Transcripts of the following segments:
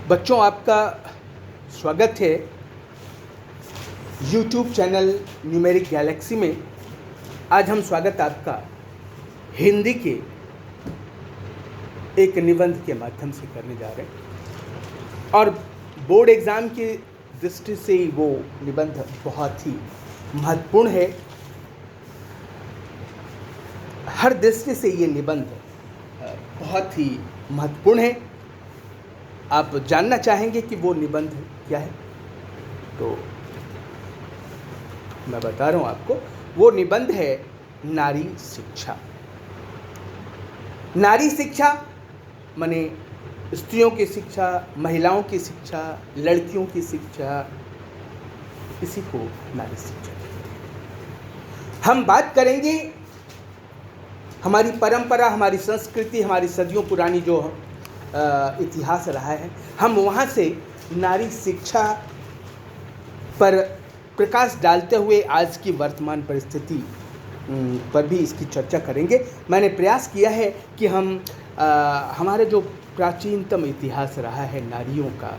बच्चों, आपका स्वागत है YouTube चैनल न्यूमेरिक गैलेक्सी में। आज हम स्वागत आपका हिंदी के एक निबंध के माध्यम से करने जा रहे हैं और बोर्ड एग्ज़ाम की दृष्टि से वो निबंध बहुत ही महत्वपूर्ण है। हर दृष्टि से ये निबंध बहुत ही महत्वपूर्ण है। आप जानना चाहेंगे कि वो निबंध क्या है, तो मैं बता रहा हूँ आपको। वो निबंध है नारी शिक्षा। नारी शिक्षा माने स्त्रियों की शिक्षा, महिलाओं की शिक्षा, लड़कियों की शिक्षा, इसी को नारी शिक्षा कहते हैं। हम बात करेंगे हमारी परंपरा, हमारी संस्कृति, हमारी सदियों पुरानी जो इतिहास रहा है, हम वहाँ से नारी शिक्षा पर प्रकाश डालते हुए आज की वर्तमान परिस्थिति पर भी इसकी चर्चा करेंगे। मैंने प्रयास किया है कि हम हमारे जो प्राचीनतम इतिहास रहा है नारियों का,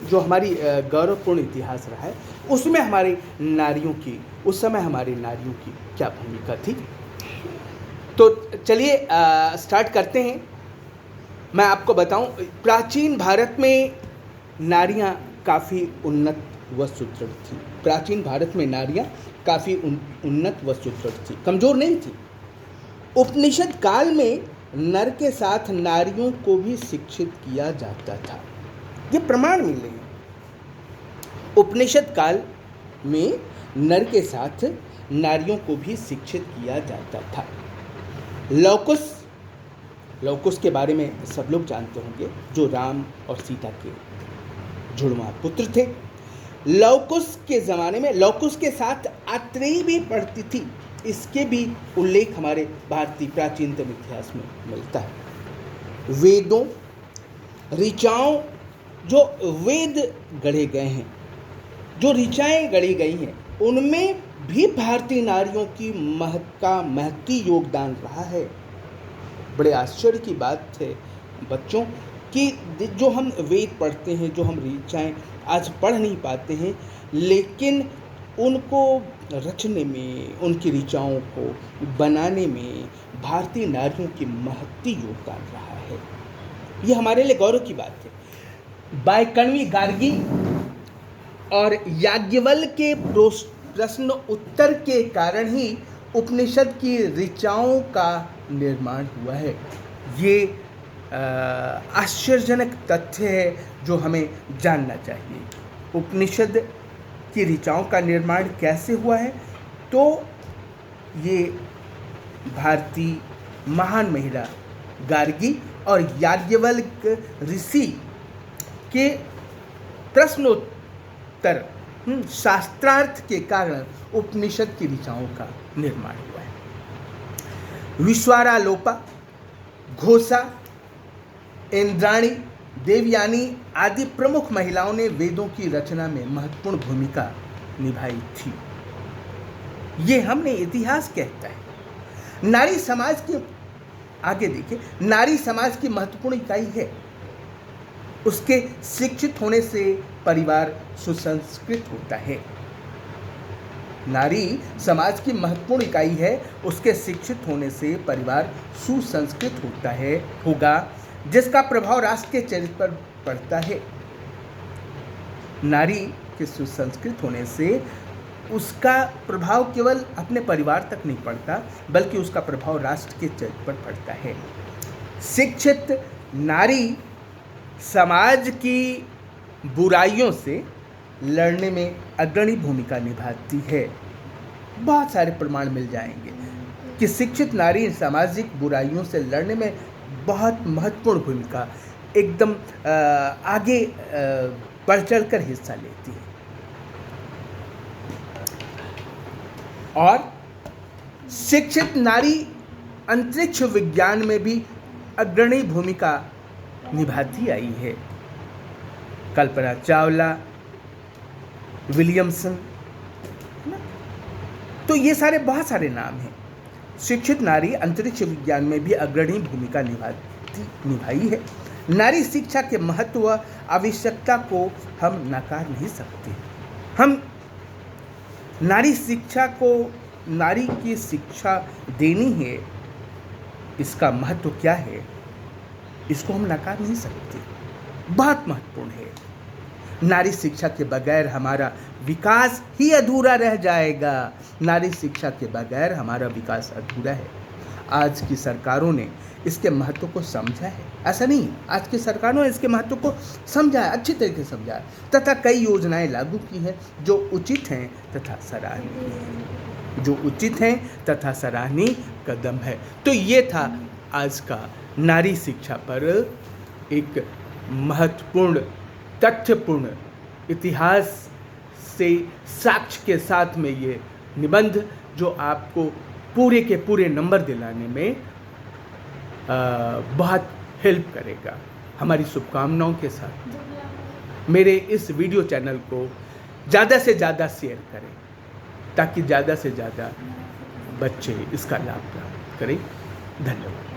जो हमारी गौरवपूर्ण इतिहास रहा है, उसमें हमारी नारियों की, उस समय हमारी नारियों की क्या भूमिका थी। तो चलिए स्टार्ट करते हैं। मैं आपको बताऊं, प्राचीन भारत में नारियां काफ़ी उन्नत व सुदृढ़ थी। प्राचीन भारत में नारियां काफ़ी उन्नत व सुदृढ़ थी, कमज़ोर नहीं थी। उपनिषद काल में नर के साथ नारियों को भी शिक्षित किया जाता था, ये प्रमाण मिले हैं। उपनिषद काल में नर के साथ नारियों को भी शिक्षित किया जाता था। लौकुश के बारे में सब लोग जानते होंगे, जो राम और सीता के जुड़वा पुत्र थे। लौकुश के ज़माने में लौकुश के साथ आत्रेयी भी पढ़ती थी। इसके भी उल्लेख हमारे भारतीय प्राचीनतम इतिहास में मिलता है। वेदों, ऋचाओं, जो वेद गढ़े गए हैं, जो ऋचाएँ गढ़ी गई हैं, उनमें भी भारतीय नारियों की महती योगदान रहा है। बड़े आश्चर्य की बात है बच्चों कि जो हम वेद पढ़ते हैं, जो हम ऋचाएँ आज पढ़ नहीं पाते हैं, लेकिन उनको रचने में, उनकी ऋचाओं को बनाने में भारतीय नारियों की महती योगदान रहा है। ये हमारे लिए गौरव की बात है। बायकणवी गार्गी और याज्ञवल्क्य के प्रश्न उत्तर के कारण ही उपनिषद की ऋचाओं का निर्माण हुआ है। ये आश्चर्यजनक तथ्य है जो हमें जानना चाहिए। उपनिषद की ऋचाओं का निर्माण कैसे हुआ है, तो ये भारतीय महान महिला गार्गी और याज्ञवल्क्य ऋषि के प्रश्नोत्तर शास्त्रार्थ के कारण उपनिषद की ऋचाओं का निर्माण हुआ है। विश्वारालोपा, घोषा, इंद्राणी, देवयानी आदि प्रमुख महिलाओं ने वेदों की रचना में महत्वपूर्ण भूमिका निभाई थी, ये हमने इतिहास कहता है। नारी समाज के आगे देखिए, नारी समाज की महत्वपूर्ण इकाई है। उसके शिक्षित होने से परिवार सुसंस्कृत होता है। नारी समाज की महत्वपूर्ण इकाई है, उसके शिक्षित होने से परिवार सुसंस्कृत होगा, जिसका प्रभाव राष्ट्र के चरित्र पर पड़ता है। नारी के सुसंस्कृत होने से उसका प्रभाव केवल अपने परिवार तक नहीं पड़ता, बल्कि उसका प्रभाव राष्ट्र के चरित्र पर पड़ता है। शिक्षित नारी समाज की बुराइयों से लड़ने में अग्रणी भूमिका निभाती है। बहुत सारे प्रमाण मिल जाएंगे कि शिक्षित नारी सामाजिक बुराइयों से लड़ने में बहुत महत्वपूर्ण भूमिका, एकदम आगे बढ़ चढ़कर हिस्सा लेती है। और शिक्षित नारी अंतरिक्ष विज्ञान में भी अग्रणी भूमिका निभाती आई है। कल्पना चावला, विलियमसन, तो ये बहुत सारे नाम हैं। शिक्षित नारी अंतरिक्ष विज्ञान में भी अग्रणी भूमिका निभाई है। नारी शिक्षा के महत्व आवश्यकता को हम नकार नहीं सकते। हम नारी शिक्षा को, नारी की शिक्षा देनी है, इसका महत्व क्या है, इसको हम नकार नहीं सकते, बहुत महत्वपूर्ण है। नारी शिक्षा के बगैर हमारा विकास ही अधूरा रह जाएगा। नारी शिक्षा के बगैर हमारा विकास अधूरा है। आज की सरकारों ने इसके महत्व को समझा है, ऐसा नहीं, आज की सरकारों ने इसके महत्व को समझा है, अच्छी तरीके से समझा है, तथा कई योजनाएं लागू की हैं जो उचित हैं तथा सराहनीय हैं, जो उचित हैं तथा सराहनीय कदम है। तो ये था आज का नारी शिक्षा पर एक महत्वपूर्ण, तथ्यपूर्ण, इतिहास से साक्ष्य के साथ में ये निबंध, जो आपको पूरे के पूरे नंबर दिलाने में बहुत हेल्प करेगा। हमारी शुभकामनाओं के साथ मेरे इस वीडियो चैनल को ज़्यादा से ज़्यादा शेयर करें, ताकि ज़्यादा से ज़्यादा बच्चे इसका लाभ प्राप्त करें। धन्यवाद।